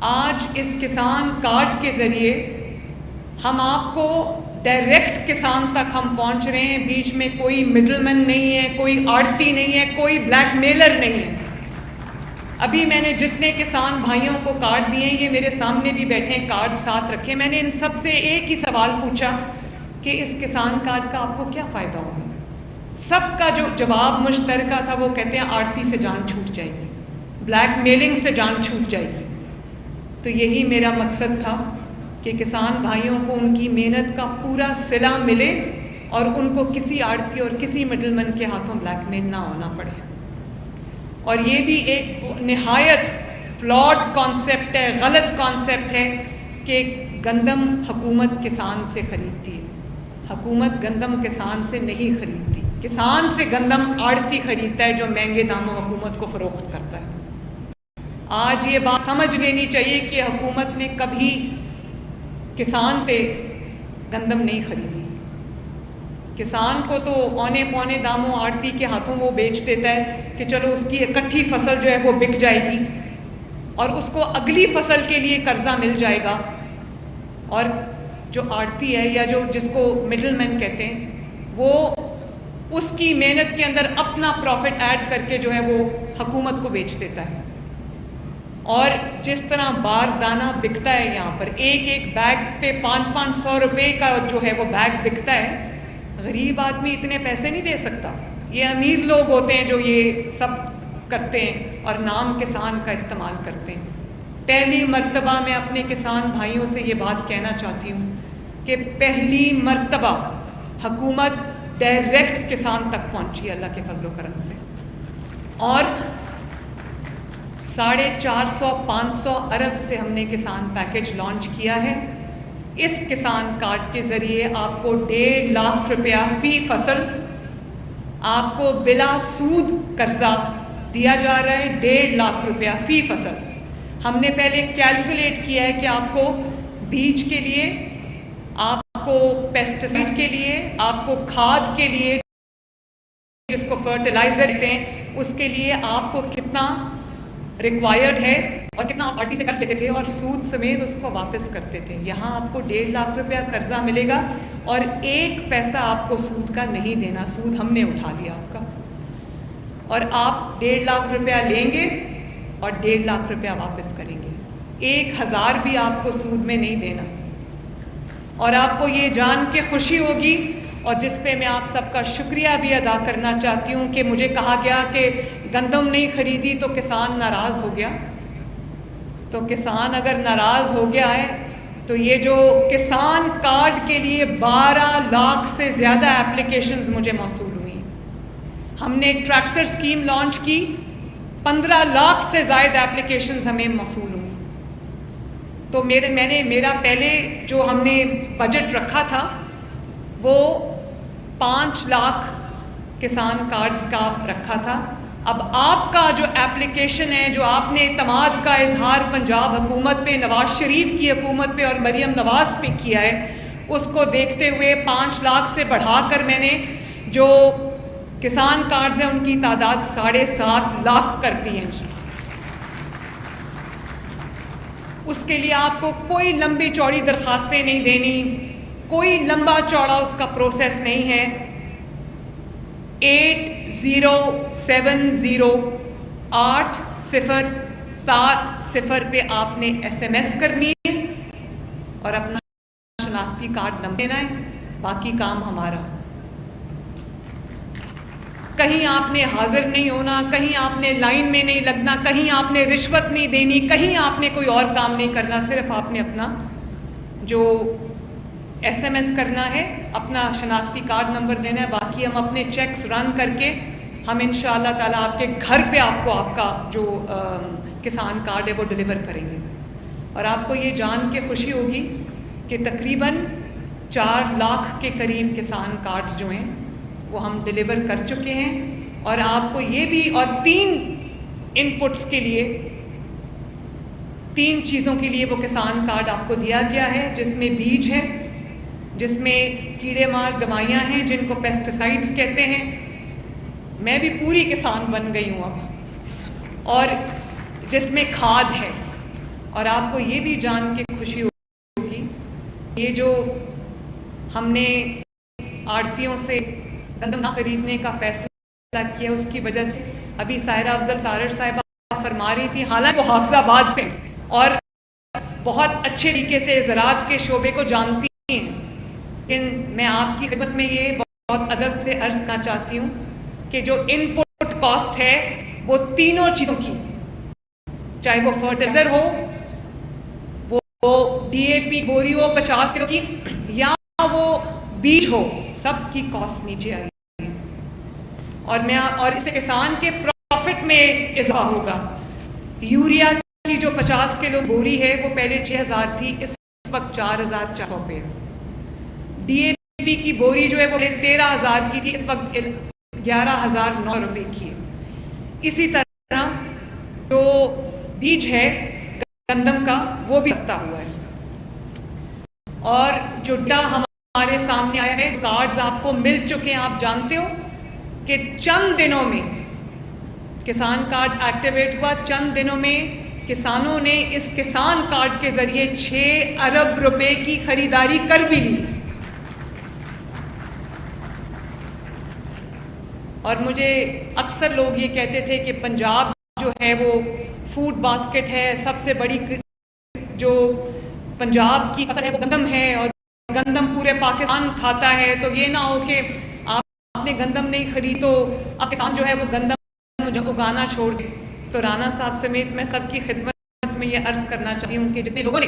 آج اس کسان کارڈ کے ذریعے ہم آپ کو ڈائریکٹ کسان تک ہم پہنچ رہے ہیں. بیچ میں کوئی مڈل مین نہیں ہے, کوئی آڑتی نہیں ہے, کوئی بلیک میلر نہیں ہے. ابھی میں نے جتنے کسان بھائیوں کو کارڈ دیے ہیں, یہ میرے سامنے بھی بیٹھے ہیں, کارڈ ساتھ رکھے. میں نے ان سب سے ایک ہی سوال پوچھا کہ اس کسان کارڈ کا آپ کو کیا فائدہ ہوگا. سب کا جو جواب مشترکہ تھا وہ کہتے ہیں آڑتی سے جان چھوٹ جائے گی, بلیک میلنگ سے جان چھوٹ جائے گی. تو یہی میرا مقصد تھا کہ کسان بھائیوں کو ان کی محنت کا پورا صلہ ملے اور ان کو کسی آڑتی اور کسی مڈل مین کے ہاتھوں بلیک میل نہ ہونا پڑے. اور یہ بھی ایک نہایت فلاڈ کانسیپٹ ہے, غلط کانسیپٹ ہے کہ گندم حکومت کسان سے خریدتی ہے. حکومت گندم کسان سے نہیں خریدتی, کسان سے گندم آڑتی خریدتا ہے جو مہنگے داموں حکومت کو فروخت کرتا ہے. آج یہ بات سمجھ لینی چاہیے کہ حکومت نے کبھی کسان سے گندم نہیں خریدی. کسان کو تو اونے پونے داموں آڑتی کے ہاتھوں وہ بیچ دیتا ہے کہ چلو اس کی اکٹھی فصل جو ہے وہ بک جائے گی اور اس کو اگلی فصل کے لیے قرضہ مل جائے گا. اور جو آڑتی ہے یا جس کو مڈل مین کہتے ہیں, وہ اس کی محنت کے اندر اپنا پروفٹ ایڈ کر کے جو ہے وہ حکومت کو بیچ دیتا ہے. اور جس طرح بار دانہ بکتا ہے یہاں پر, ایک ایک بیگ پہ 500 روپے کا جو ہے وہ بیگ بکتا ہے, غریب آدمی اتنے پیسے نہیں دے سکتا. یہ امیر لوگ ہوتے ہیں جو یہ سب کرتے ہیں اور نام کسان کا استعمال کرتے ہیں. پہلی مرتبہ میں اپنے کسان بھائیوں سے یہ بات کہنا چاہتی ہوں کہ پہلی مرتبہ حکومت ڈائریکٹ کسان تک پہنچی اللہ کے فضل و کرم سے, اور 450-500 ارب سے ہم نے کسان پیکج لانچ کیا ہے. اس کسان کارڈ کے ذریعے آپ کو 1.5 لاکھ روپیہ فی فصل آپ کو بلا سود قرضہ دیا جا رہا ہے. 1.5 لاکھ روپیہ فی فصل. ہم نے پہلے کیلکولیٹ کیا ہے کہ آپ کو بیج کے لیے, آپ کو پیسٹیسائڈ کے لیے, آپ کو کھاد کے لیے جس کو فرٹیلائزر کہتے ہیں اس کے لیے آپ کو کتنا ریکوائرڈ ہے اور کتنا آپ آڑتی سے قرض لیتے تھے اور سود سمیت اس کو واپس کرتے تھے. یہاں آپ کو 1.5 لاکھ روپیہ قرضہ ملے گا اور 1 پیسہ آپ کو سود کا نہیں دینا. سود ہم نے اٹھا لیا آپ کا, اور آپ 1.5 لاکھ روپیہ لیں گے اور 1.5 لاکھ روپیہ واپس کریں گے. 1000 بھی آپ کو سود میں نہیں دینا. اور آپ کو یہ جان کے خوشی ہوگی, اور جس پہ میں آپ سب کا شکریہ بھی ادا کرنا چاہتی ہوں کہ مجھے کہا گیا کہ گندم نہیں خریدی تو کسان ناراض ہو گیا. تو کسان اگر ناراض ہو گیا ہے تو یہ جو کسان کارڈ کے لیے 12 لاکھ سے زیادہ اپلیکیشنز مجھے موصول ہوئی ہیں. ہم نے ٹریکٹر اسکیم لانچ کی, 15 لاکھ سے زائد اپلیکیشنز ہمیں موصول ہوئی. تو میرا پہلے جو ہم نے بجٹ رکھا تھا وہ 5 لاکھ کسان کارڈز کا رکھا تھا. اب آپ کا جو اپلیکیشن ہے, جو آپ نے اعتماد کا اظہار پنجاب حکومت پہ, نواز شریف کی حکومت پہ اور مریم نواز پہ کیا ہے, اس کو دیکھتے ہوئے 5 لاکھ سے بڑھا کر میں نے جو کسان کارڈز ہیں ان کی تعداد 7.5 لاکھ کر دی ہیں. اس کے لیے آپ کو کوئی لمبی چوڑی درخواستیں نہیں دینی, کوئی لمبا چوڑا اس کا پروسیس نہیں ہے. 8070 پہ آپ نے SMS کرنی ہے اور اپنا شناختی کارڈ نمبر دینا ہے. باقی کام ہمارا. کہیں آپ نے حاضر نہیں ہونا, کہیں آپ نے لائن میں نہیں لگنا, کہیں آپ نے رشوت نہیں دینی, کہیں آپ نے کوئی اور کام نہیں کرنا. صرف آپ نے اپنا جو SMS کرنا ہے, اپنا شناختی کارڈ نمبر دینا ہے. باقی ہم اپنے چیکس رن کر کے ہم انشاءاللہ تعالیٰ آپ کے گھر پہ آپ کا جو کسان کارڈ ہے وہ ڈلیور کریں گے. اور آپ کو یہ جان کے خوشی ہوگی کہ تقریباً 4 لاکھ کے قریب کسان کارڈز جو ہیں وہ ہم ڈلیور کر چکے ہیں. اور آپ کو یہ بھی, اور 3 ان پٹس کے لیے, 3 چیزوں کے لیے وہ کسان کارڈ آپ کو دیا گیا ہے, جس میں بیج ہے, جس میں کیڑے مار دوائیاں ہیں جن کو پیسٹیسائڈز کہتے ہیں. میں بھی پوری کسان بن گئی ہوں اب. اور جس میں کھاد ہے, اور آپ کو یہ بھی جان کے خوشی ہوگی یہ جو ہم نے آڑتیوں سے گندم نہ خریدنے کا فیصلہ کیا اس کی وجہ سے ابھی سائرہ افضل تارڑ صاحبہ فرما رہی تھی، حالانکہ وہ حافظ آباد سے اور بہت اچھے طریقے سے زراعت کے شعبے کو جانتی ہیں، لیکن میں آپ کی خدمت میں یہ بہت ادب سے عرض کرنا چاہتی ہوں کہ جو ان پٹ کاسٹ ہے وہ تینوں چیزوں کی، چاہے وہ فرٹیلائزر ہو، وہ ڈی اے پی بوری ہو 50 کلو کی، یا وہ بیج ہو، سب کی کاسٹ نیچے آئی ہے اور اس سے کسان کے پروفٹ میں اضافہ ہوگا۔ یوریا کی جو 50 کلو بوری ہے وہ پہلے 6000 تھی، اس وقت 4400 پہ ہے۔ ڈی اے پی کی بوری جو ہے وہ 13000 کی تھی، اس وقت 11900 روپے کی ہے۔ اسی طرح جو بیج ہے گندم کا وہ بھی سستا ہوا ہے، اور جو ڈیٹا ہمارے سامنے آیا ہے، کارڈز آپ کو مل چکے ہیں، آپ جانتے ہو کہ چند دنوں میں کسان کارڈ ایکٹیویٹ ہوا، چند دنوں میں کسانوں نے اس کسان کارڈ کے ذریعے 6 ارب روپے کی خریداری کر بھی لی۔ اور مجھے اکثر لوگ یہ کہتے تھے کہ پنجاب جو ہے وہ فوڈ باسکٹ ہے، سب سے بڑی جو پنجاب کی فصل ہے وہ گندم ہے اور گندم پورے پاکستان کھاتا ہے، تو یہ نہ ہو کہ آپ نے گندم نہیں خرید تو اب کسان جو ہے وہ گندم اگانا چھوڑ دے۔ تو رانا صاحب سمیت میں سب کی خدمت میں یہ عرض کرنا چاہتی ہوں کہ جتنے لوگوں نے